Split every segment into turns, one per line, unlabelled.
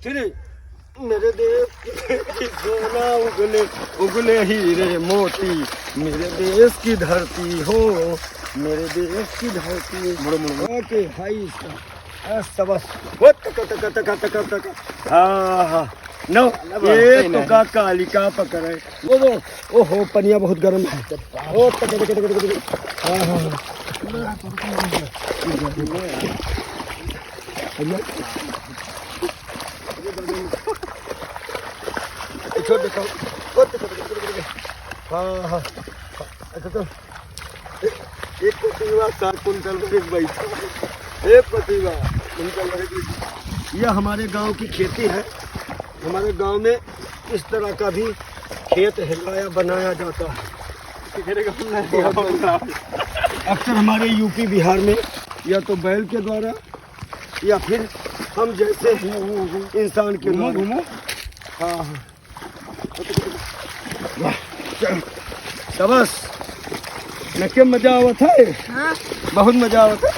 Three. मेरे देश की सोना उगले उगले हीरे मोती, मेरे देश की धरती हो, मेरे देश की धरती। ओके हाई इसका सबस वो तक तक तक तक तक। हाँ नो ये तो का कालिका पकड़े वो ओहो पनिया बहुत गर्म है। ओ तक तक तक तक। हाँ हाँ छोड़ देखो। हाँ हाँ अच्छा तो एक पतीवा 7 कुंटल में बैठा, एक पतीवा कुंटल। यह हमारे गांव की खेती है। हमारे गांव में इस तरह का भी खेत हिलाया बनाया जाता है। अक्सर हमारे यूपी बिहार में या तो बैल के द्वारा या फिर हम जैसे इंसान के द्वारा। हाँ हाँ शाबाश न के मजा आवत है। हाँ? बहुत मजा आवत है।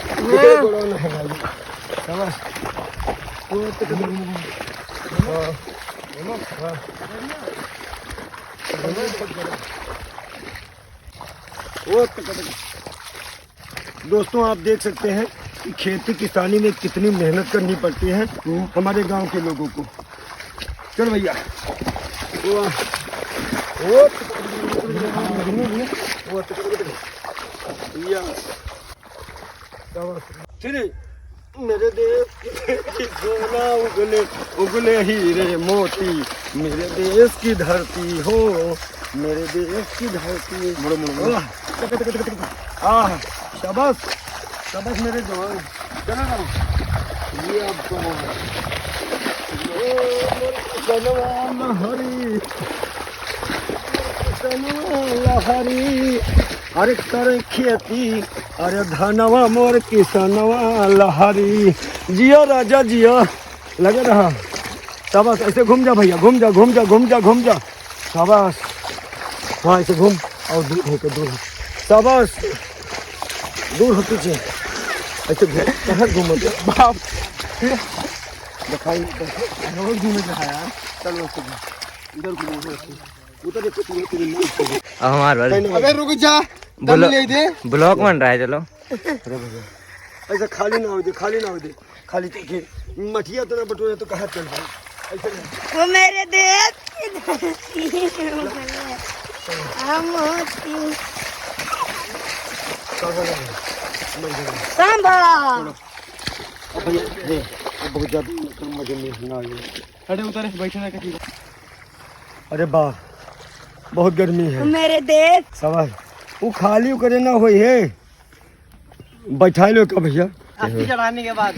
शाबाश दोस्तों आप देख सकते हैं कि खेती किसानी में कितनी मेहनत करनी पड़ती है हमारे गांव के लोगों को। चल भैया थ्री। मेरे देश की सोना उगले उगले हीरे मोती, मेरे देश की धरती हो, मेरे देश की धरती। शाबाश शाबाश मेरे जवान। चलो ना ये हरी अरे कर खेती अरे धनवा मोर किसनवा लहरी। जिया राजा जिया लगे रहा। शाबाश ऐसे घूम जा भैया, घूम जा घूम जा घूम जा घूम जा। शाबाश हाँ ऐसे घूम और दूर होकर दूर। शाबाश दूर हो पीछे ऐसे कहाँ घूमो बाप दिखाई घूमे यार। चलो इधर घूमो उधर।
अबे रुक जा ब्लॉक बन रहा है। चलो
ऐसा खाली ना हो दे, खाली ना हो दे, खाली मठिया तो ना बटोरे तो कहाँ चल रहा ऐसे।
वो मेरे देश की
बहुत ज्यादा मजे में ना।
अरे उतर बैठना किसी।
अरे वाह बहुत गर्मी है
मेरे देश।
सवाल वो खाली करे ना हो है बैठा लो का भैया
चढ़ाने के बाद